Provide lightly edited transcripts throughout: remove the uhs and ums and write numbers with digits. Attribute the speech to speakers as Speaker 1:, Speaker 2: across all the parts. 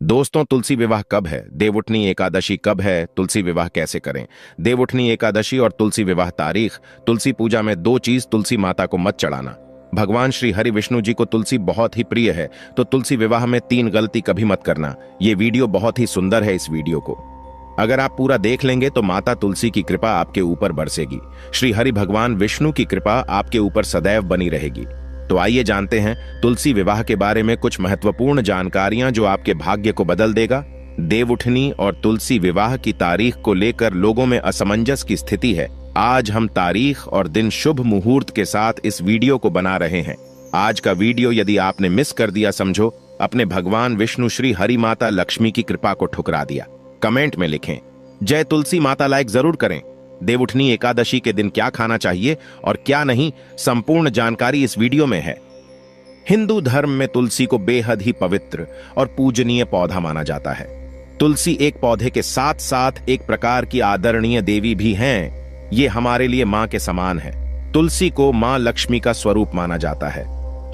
Speaker 1: दोस्तों, तुलसी विवाह कब है? देवउठनी एकादशी कब है? तुलसी विवाह कैसे करें? देवउठनी एकादशी और तुलसी विवाह तारीख। तुलसी पूजा में दो चीज तुलसी माता को मत चढ़ाना। भगवान श्री हरि विष्णु जी को तुलसी बहुत ही प्रिय है, तो तुलसी विवाह में तीन गलती कभी मत करना। ये वीडियो बहुत ही सुंदर है। इस वीडियो को अगर आप पूरा देख लेंगे तो माता तुलसी की कृपा आपके ऊपर बरसेगी। श्री हरि भगवान विष्णु की कृपा आपके ऊपर सदैव बनी रहेगी। तो आइए जानते हैं तुलसी विवाह के बारे में कुछ महत्वपूर्ण जानकारियां जो आपके भाग्य को बदल देगा। देवउठनी और तुलसी विवाह की तारीख को लेकर लोगों में असमंजस की स्थिति है। आज हम तारीख और दिन शुभ मुहूर्त के साथ इस वीडियो को बना रहे हैं। आज का वीडियो यदि आपने मिस कर दिया, समझो अपने भगवान विष्णु श्री हरि माता लक्ष्मी की कृपा को ठुकरा दिया। कमेंट में लिखें जय तुलसी माता, लाइक जरूर करें। देवउठनी एकादशी के दिन क्या खाना चाहिए और क्या नहीं, संपूर्ण जानकारी इस वीडियो में है। हिंदू धर्म में तुलसी को बेहद ही पवित्र और पूजनीय पौधा माना जाता है। तुलसी एक पौधे के साथ साथ एक प्रकार की आदरणीय देवी भी हैं। ये हमारे लिए मां के समान है। तुलसी को मां लक्ष्मी का स्वरूप माना जाता है।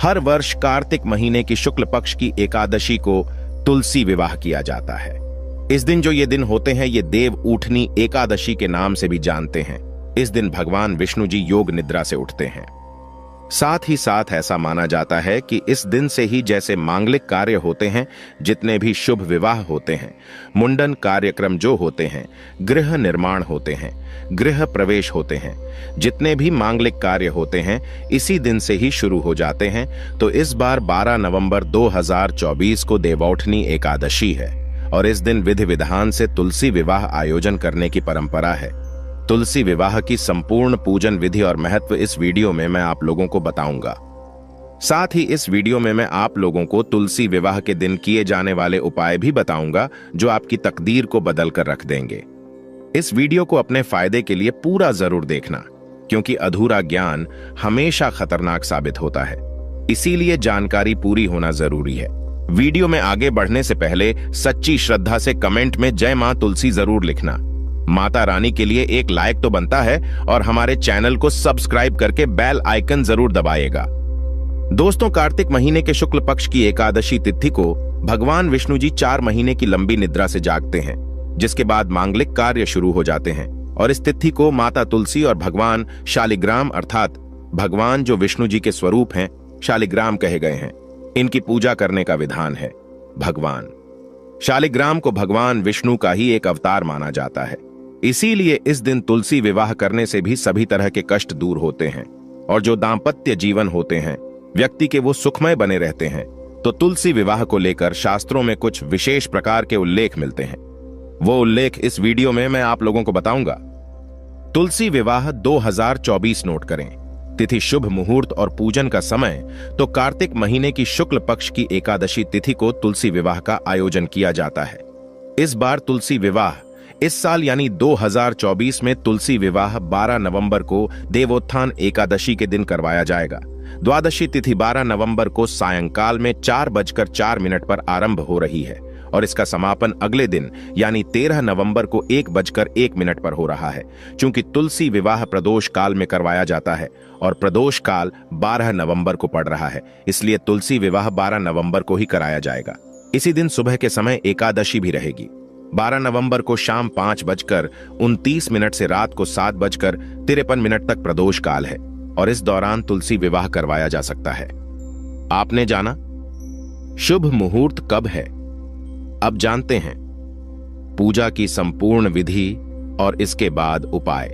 Speaker 1: हर वर्ष कार्तिक महीने की शुक्ल पक्ष की एकादशी को तुलसी विवाह किया जाता है। इस दिन जो ये दिन होते हैं, ये देवउठनी एकादशी के नाम से भी जानते हैं। इस दिन भगवान विष्णु जी योग निद्रा से उठते हैं। साथ ही साथ ऐसा माना जाता है कि इस दिन से ही जैसे मांगलिक कार्य होते हैं, जितने भी शुभ विवाह होते हैं, मुंडन कार्यक्रम जो होते हैं, गृह निर्माण होते हैं, गृह प्रवेश होते हैं, जितने भी मांगलिक कार्य होते हैं, इसी दिन से ही शुरू हो जाते हैं। तो इस बार 12 नवंबर 2024 को देवउठनी एकादशी है और इस दिन विधि विधान से तुलसी विवाह आयोजन करने की परंपरा है। तुलसी विवाह की संपूर्ण पूजन विधि और महत्व इस वीडियो में मैं आप लोगों को बताऊंगा। साथ ही इस वीडियो में मैं आप लोगों को तुलसी विवाह के दिन किए जाने वाले उपाय भी बताऊंगा जो आपकी तकदीर को बदल कर रख देंगे। इस वीडियो को अपने फायदे के लिए पूरा जरूर देखना, क्योंकि अधूरा ज्ञान हमेशा खतरनाक साबित होता है। इसीलिए जानकारी पूरी होना जरूरी है। वीडियो में आगे बढ़ने से पहले सच्ची श्रद्धा से कमेंट में जय मां तुलसी जरूर लिखना। माता रानी के लिए एक लाइक तो बनता है और हमारे चैनल को सब्सक्राइब करके बेल आइकन जरूर दबाइएगा। दोस्तों, कार्तिक महीने के शुक्ल पक्ष की एकादशी तिथि को भगवान विष्णु जी 4 महीने की लंबी निद्रा से जागते हैं, जिसके बाद मांगलिक कार्य शुरू हो जाते हैं। और इस तिथि को माता तुलसी और भगवान शालिग्राम अर्थात भगवान जो विष्णु जी के स्वरूप हैं, शालिग्राम कहे गए हैं, इनकी पूजा करने का विधान है। भगवान शालिग्राम को भगवान विष्णु का ही एक अवतार माना जाता है। इसीलिए इस दिन तुलसी विवाह करने से भी सभी तरह के कष्ट दूर होते हैं और जो दाम्पत्य जीवन होते हैं व्यक्ति के, वो सुखमय बने रहते हैं। तो तुलसी विवाह को लेकर शास्त्रों में कुछ विशेष प्रकार के उल्लेख मिलते हैं। वो उल्लेख इस वीडियो में मैं आप लोगों को बताऊंगा। तुलसी विवाह 2024 नोट करें। तिथि शुभ मुहूर्त और पूजन का समय तो कार्तिक महीने की शुक्ल पक्ष की एकादशी तिथि को तुलसी विवाह का आयोजन किया जाता है। इस बार तुलसी विवाह इस साल यानी 2024 में तुलसी विवाह 12 नवंबर को देवोत्थान एकादशी के दिन करवाया जाएगा। द्वादशी तिथि 12 नवंबर को सायंकाल में 4:04 पर आरंभ हो रही है और इसका समापन अगले दिन यानी 13 नवंबर को 1:01 पर हो रहा है। चूंकि तुलसी विवाह प्रदोष काल में करवाया जाता है और प्रदोष काल 12 नवंबर को पड़ रहा है, इसलिए तुलसी विवाह 12 नवंबर को ही कराया जाएगा। इसी दिन सुबह के समय एकादशी भी रहेगी। 12 नवंबर को शाम 5:29 से रात को 7:53 तक प्रदोष काल है और इस दौरान तुलसी विवाह करवाया जा सकता है। आपने जाना शुभ मुहूर्त कब है? अब जानते हैं पूजा की संपूर्ण विधि और इसके बाद उपाय।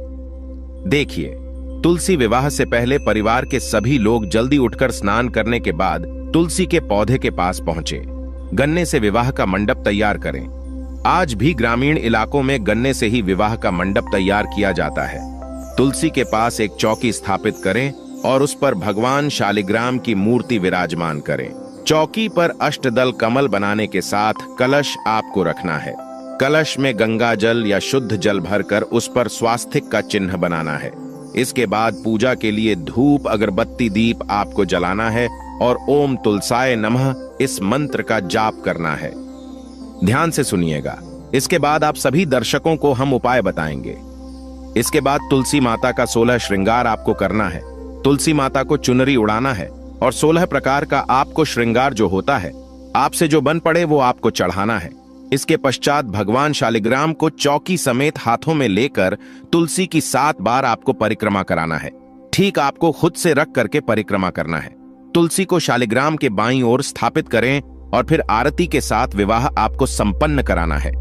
Speaker 1: देखिए, तुलसी विवाह से पहले परिवार के सभी लोग जल्दी उठकर स्नान करने के बाद तुलसी के पौधे के पास पहुंचे। गन्ने से विवाह का मंडप तैयार करें। आज भी ग्रामीण इलाकों में गन्ने से ही विवाह का मंडप तैयार किया जाता है। तुलसी के पास एक चौकी स्थापित करें और उस पर भगवान शालिग्राम की मूर्ति विराजमान करें। चौकी पर अष्टदल कमल बनाने के साथ कलश आपको रखना है। कलश में गंगा जल या शुद्ध जल भरकर उस पर स्वास्तिक का चिन्ह बनाना है। इसके बाद पूजा के लिए धूप, अगरबत्ती, दीप आपको जलाना है और ओम तुलसाय नमः इस मंत्र का जाप करना है। ध्यान से सुनिएगा। इसके बाद आप सभी दर्शकों को हम उपाय बताएंगे। इसके बाद तुलसी माता का 16 श्रृंगार आपको करना है। तुलसी माता को चुनरी उड़ाना है और 16 प्रकार का आपको श्रृंगार जो होता है आपसे जो बन पड़े वो आपको चढ़ाना है। इसके पश्चात भगवान शालिग्राम को चौकी समेत हाथों में लेकर तुलसी की 7 बार आपको परिक्रमा कराना है। ठीक आपको खुद से रख करके परिक्रमा करना है। तुलसी को शालिग्राम के बाईं ओर स्थापित करें और फिर आरती के साथ विवाह आपको संपन्न कराना है।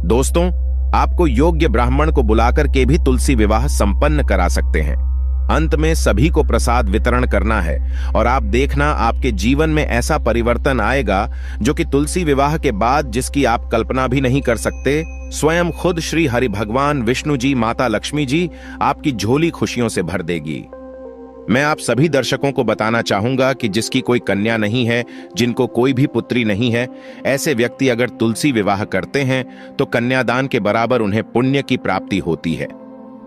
Speaker 1: दोस्तों, आपको योग्य ब्राह्मण को बुलाकर के भी तुलसी विवाह संपन्न करा सकते हैं। अंत में सभी को प्रसाद वितरण करना है और आप देखना आपके जीवन में ऐसा परिवर्तन आएगा जो कि तुलसी विवाह के बाद जिसकी आप कल्पना भी नहीं कर सकते। स्वयं खुद श्री हरि भगवान विष्णु जी, माता लक्ष्मी जी आपकी झोली खुशियों से भर देगी। मैं आप सभी दर्शकों को बताना चाहूंगा कि जिसकी कोई कन्या नहीं है, जिनको कोई भी पुत्री नहीं है, ऐसे व्यक्ति अगर तुलसी विवाह करते हैं तो कन्यादान के बराबर उन्हें पुण्य की प्राप्ति होती है।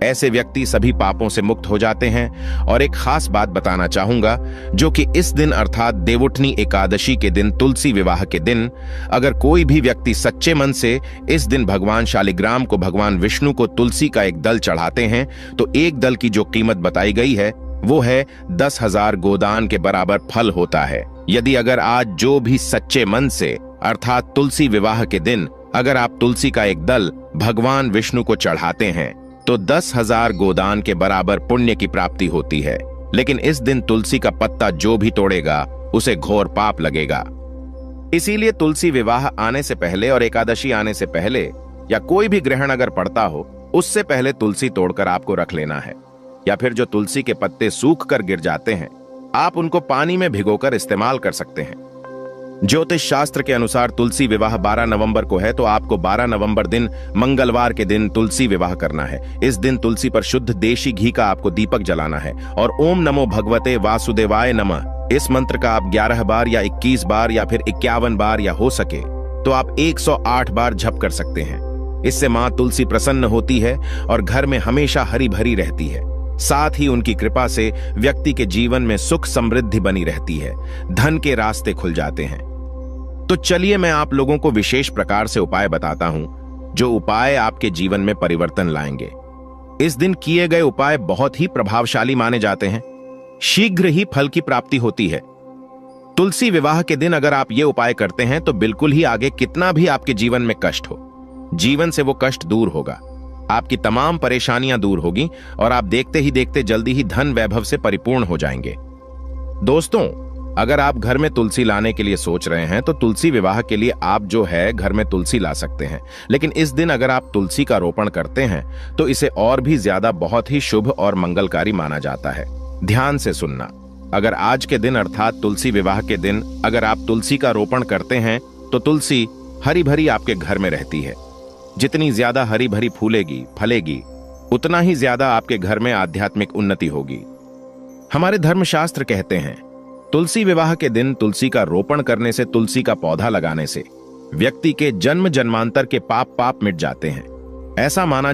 Speaker 1: ऐसे व्यक्ति सभी पापों से मुक्त हो जाते हैं। और एक खास बात बताना चाहूंगा, जो कि इस दिन अर्थात देवउठनी एकादशी के दिन, तुलसी विवाह के दिन, अगर कोई भी व्यक्ति सच्चे मन से इस दिन भगवान शालिग्राम को, भगवान विष्णु को तुलसी का एक दल चढ़ाते हैं तो एक दल की जो कीमत बताई गई है वो है 10,000 गोदान के बराबर फल होता है। यदि अगर आज जो भी सच्चे मन से अर्थात तुलसी विवाह के दिन अगर आप तुलसी का एक दल भगवान विष्णु को चढ़ाते हैं तो 10,000 गोदान के बराबर पुण्य की प्राप्ति होती है। लेकिन इस दिन तुलसी का पत्ता जो भी तोड़ेगा उसे घोर पाप लगेगा। इसीलिए तुलसी विवाह आने से पहले और एकादशी आने से पहले या कोई भी ग्रहण अगर पड़ता हो उससे पहले तुलसी तोड़कर आपको रख लेना है। या फिर जो तुलसी के पत्ते सूख कर गिर जाते हैं आप उनको पानी में भिगोकर इस्तेमाल कर सकते हैं। ज्योतिष शास्त्र के अनुसार तुलसी विवाह 12 नवंबर को है तो आपको 12 नवंबर दिन मंगलवार के दिन तुलसी विवाह करना है। इस दिन तुलसी पर शुद्ध देशी घी का आपको दीपक जलाना है और ओम नमो भगवते वासुदेवाय नमः इस मंत्र का आप 11 बार या 21 बार या फिर 51 बार या हो सके तो आप 108 बार जप कर सकते हैं। इससे मां तुलसी प्रसन्न होती है और घर में हमेशा हरी भरी रहती है। साथ ही उनकी कृपा से व्यक्ति के जीवन में सुख समृद्धि बनी रहती है, धन के रास्ते खुल जाते हैं। तो चलिए मैं आप लोगों को विशेष प्रकार से उपाय बताता हूं जो उपाय आपके जीवन में परिवर्तन लाएंगे। इस दिन किए गए उपाय बहुत ही प्रभावशाली माने जाते हैं। शीघ्र ही फल की प्राप्ति होती है। तुलसी विवाह के दिन अगर आप ये उपाय करते हैं तो बिल्कुल ही आगे कितना भी आपके जीवन में कष्ट हो, जीवन से वो कष्ट दूर होगा, आपकी तमाम परेशानियां दूर होगी और आप देखते ही देखते जल्दी ही धन वैभव से परिपूर्ण हो जाएंगे। दोस्तों, अगर आप घर में तुलसी लाने के लिए सोच रहे हैं तो तुलसी विवाह के लिए आप जो है घर में तुलसी ला सकते हैं। लेकिन इस दिन अगर आप तुलसी का रोपण करते हैं तो इसे और भी ज्यादा बहुत ही शुभ और मंगलकारी माना जाता है। ध्यान से सुनना, अगर आज के दिन अर्थात तुलसी विवाह के दिन अगर आप तुलसी का रोपण करते हैं तो तुलसी हरी भरी आपके घर में रहती है। जितनी ज्यादा हरी भरी फूलेगी फलेगी उतना ही ज्यादा आपके घर में आध्यात्मिक उन्नति होगी। हमारे धर्मशास्त्र कहते हैं तुलसी विवाह के दिन तुलसी का रोपण करने से, तुलसी का पौधा लगाने से व्यक्ति के जन्म जन्मांतर के पाप मिट जाते हैं। ऐसा माना